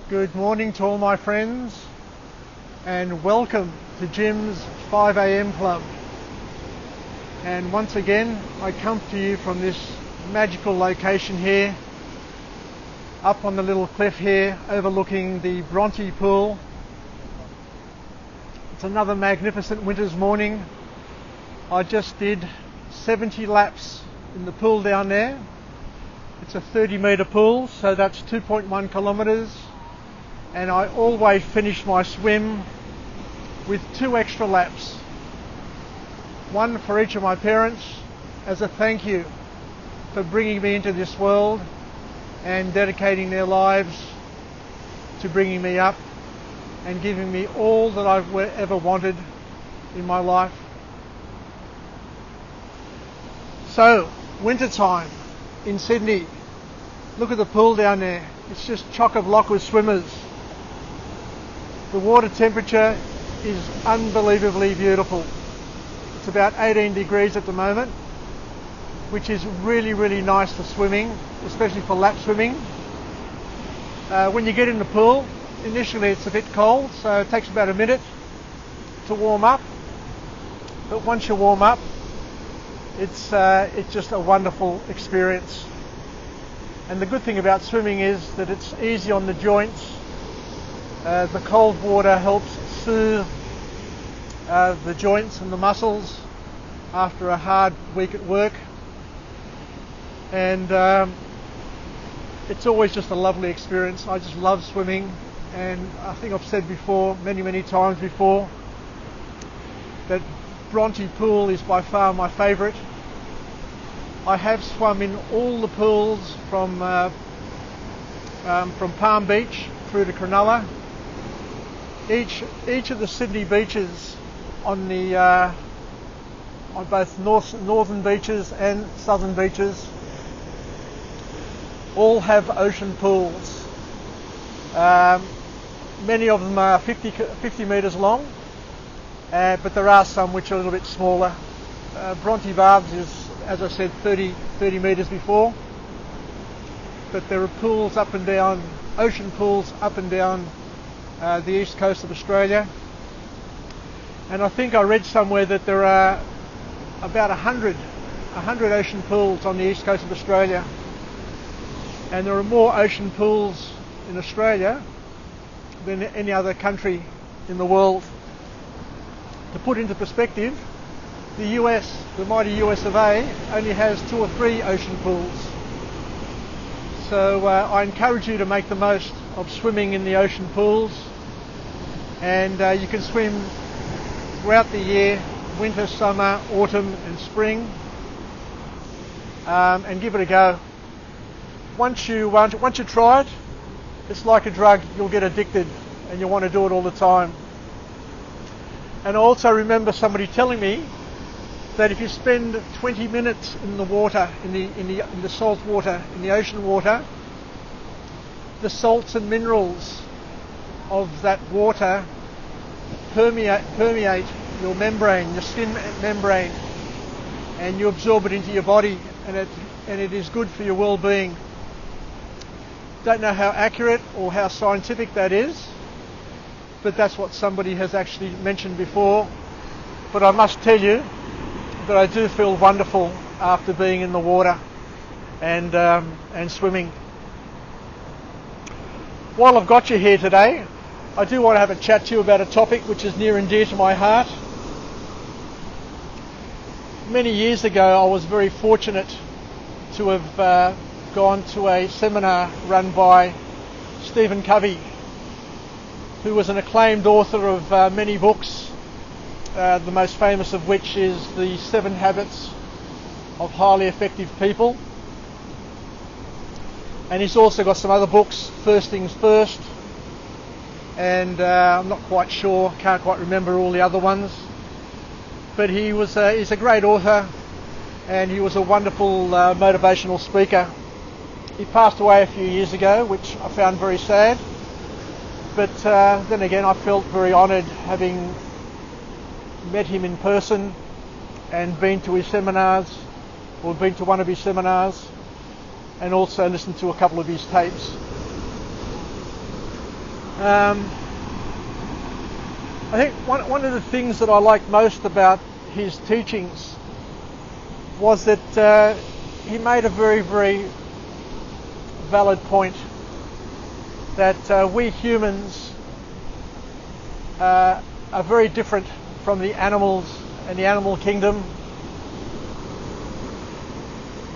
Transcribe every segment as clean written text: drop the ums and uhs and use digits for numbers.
Good morning to all my friends and welcome to Jim's 5 a.m. club. And once again I come to you from this magical location here up on the little cliff here overlooking the Bronte pool. It's another magnificent winter's morning. I just did 70 laps in the pool down there. It's a 30-metre pool, so that's 2.1 kilometres. And I always finish my swim with 2 extra laps. One for each of my parents as a thank you for bringing me into this world and dedicating their lives to bringing me up and giving me all that I've ever wanted in my life. So, winter time in Sydney. Look at the pool down there. It's just chock-a-block with swimmers. The water temperature is unbelievably beautiful. It's about 18 degrees at the moment, which is really nice for swimming, especially for lap swimming. When you get in the pool, initially it's a bit cold, so it takes about a minute to warm up. But once you warm up, it's just a wonderful experience. And the good thing about swimming is that it's easy on the joints. The cold water helps soothe the joints and the muscles after a hard week at work. And it's always just a lovely experience. I just love swimming, and I think I've said before, many times before, that Bronte pool is by far my favourite. I have swum in all the pools from Palm Beach through to Cronulla. Each of the Sydney beaches on both northern beaches and southern beaches all have ocean pools. Many of them are 50 metres long, but there are some which are a little bit smaller. Bronte Baths is, as I said, 30 metres before, but there are pools up and down, ocean pools up and down the east coast of Australia. And I think I read somewhere that there are about 100 ocean pools on the east coast of Australia, and there are more ocean pools in Australia than any other country in the world. To put into perspective, the US, the mighty US of A, only has 2 or 3 ocean pools. So I encourage you to make the most of swimming in the ocean pools, and you can swim throughout the year, winter, summer, autumn and spring, and give it a go. Once you try it, it's like a drug. You'll get addicted and you'll want to do it all the time. And I also remember somebody telling me that if you spend 20 minutes in the water, in the salt water, in the ocean water, the salts and minerals of that water permeate your membrane, your skin membrane, and you absorb it into your body, and it is good for your well-being. Don't know how accurate or how scientific that is, but that's what somebody has actually mentioned before. But I must tell you that I do feel wonderful after being in the water and swimming. While I've got you here today, I do want to have a chat to you about a topic which is near and dear to my heart. Many years ago I was very fortunate to have gone to a seminar run by Stephen Covey, who was an acclaimed author of many books, the most famous of which is The 7 Habits of Highly Effective People. And he's also got some other books, First Things First, and I'm not quite sure, can't quite remember all the other ones. But he's a great author, and he was a wonderful motivational speaker. He passed away a few years ago, which I found very sad. But then again, I felt very honoured having met him in person and been to his seminars, or been to one of his seminars, and also listened to a couple of his tapes. I think one of the things that I liked most about his teachings was that he made a very, very valid point that we humans are very different from the animals and the animal kingdom,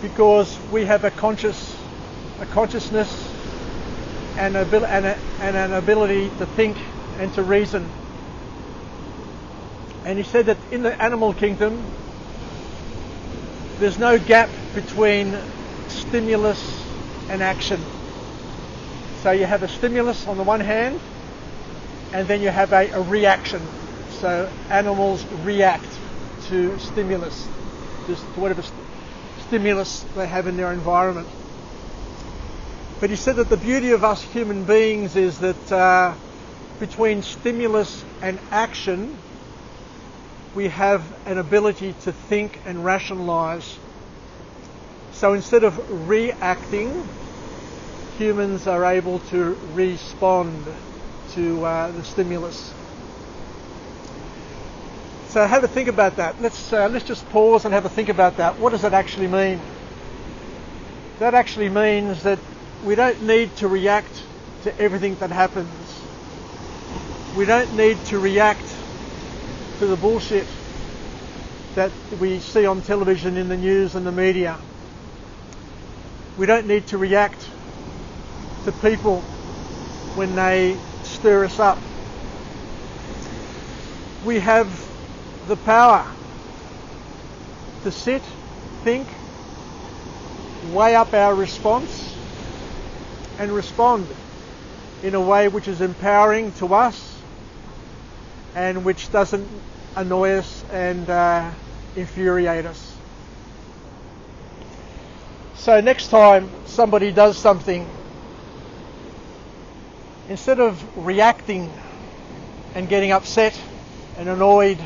because we have a consciousness and an ability to think and to reason. And he said that in the animal kingdom, there's no gap between stimulus and action. So you have a stimulus on the one hand, and then you have a reaction. So animals react to stimulus, just to whatever stimulus they have in their environment. But he said that the beauty of us human beings is that between stimulus and action, we have an ability to think and rationalise. So instead of reacting, humans are able to respond to the stimulus. So have a think about that. Let's just pause and have a think about that. What does that actually mean? That actually means that we don't need to react to everything that happens. We don't need to react to the bullshit that we see on television, in the news and the media. We don't need to react to people when they stir us up. We have the power to sit, think, weigh up our response and respond in a way which is empowering to us and which doesn't annoy us and infuriate us. So next time somebody does something, instead of reacting and getting upset and annoyed,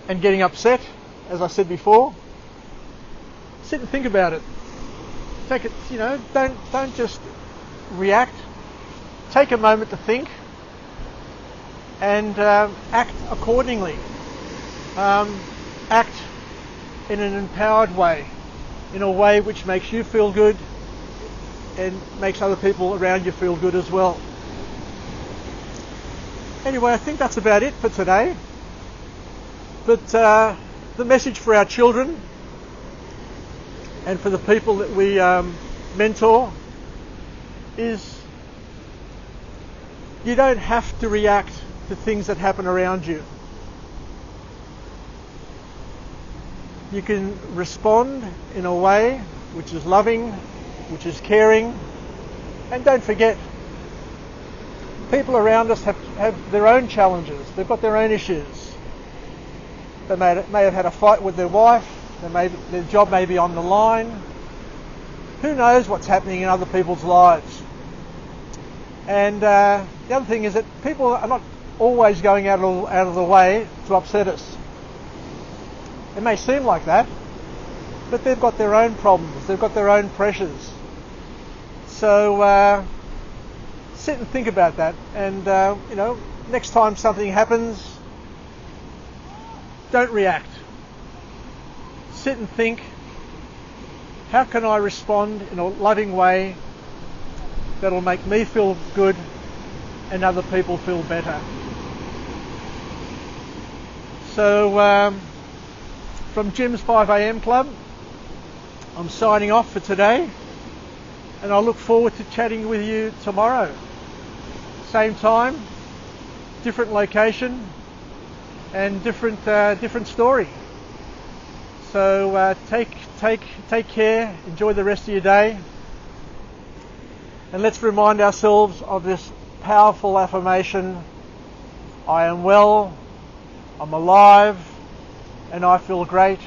as I said before, sit and think about it. Take it, don't just react. Take a moment to think and act accordingly. Act in an empowered way, in a way which makes you feel good and makes other people around you feel good as well. Anyway, I think that's about it for today. But the message for our children and for the people that we mentor is you don't have to react to things that happen around you. You can respond in a way which is loving, which is caring, and don't forget, people around us have their own challenges. They've got their own issues. They may have had a fight with their wife. Their job may be on the line. Who knows what's happening in other people's lives? And the other thing is that people are not always going out of the way to upset us. It may seem like that, but they've got their own problems. They've got their own pressures. So sit and think about that. And next time something happens, don't react. Sit and think, how can I respond in a loving way that'll make me feel good and other people feel better? So from Jim's 5am Club, I'm signing off for today, and I look forward to chatting with you tomorrow. Same time, different location, and different story. So take care, enjoy the rest of your day, and let's remind ourselves of this powerful affirmation: I am well, I'm alive, and I feel great.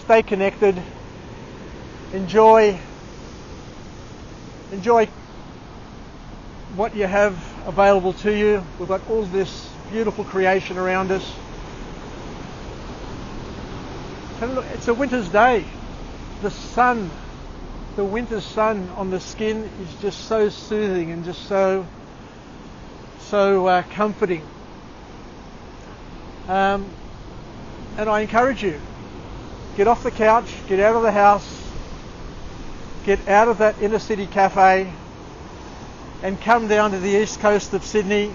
Stay connected, enjoy what you have available to you. We've got all this beautiful creation around us. And look, it's a winter's day. The sun the winter sun on the skin is just so soothing and just so comforting. And I encourage you, get off the couch, get out of the house, get out of that inner city cafe and come down to the east coast of Sydney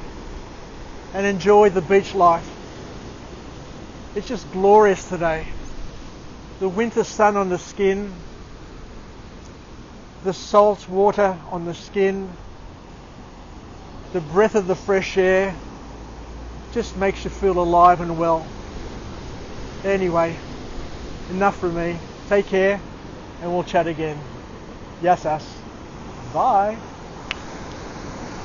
and enjoy the beach life. It's just glorious today. The winter sun on the skin, the salt water on the skin, the breath of the fresh air just makes you feel alive and well. Anyway, enough from me. Take care and we'll chat again. Yes, us. Bye.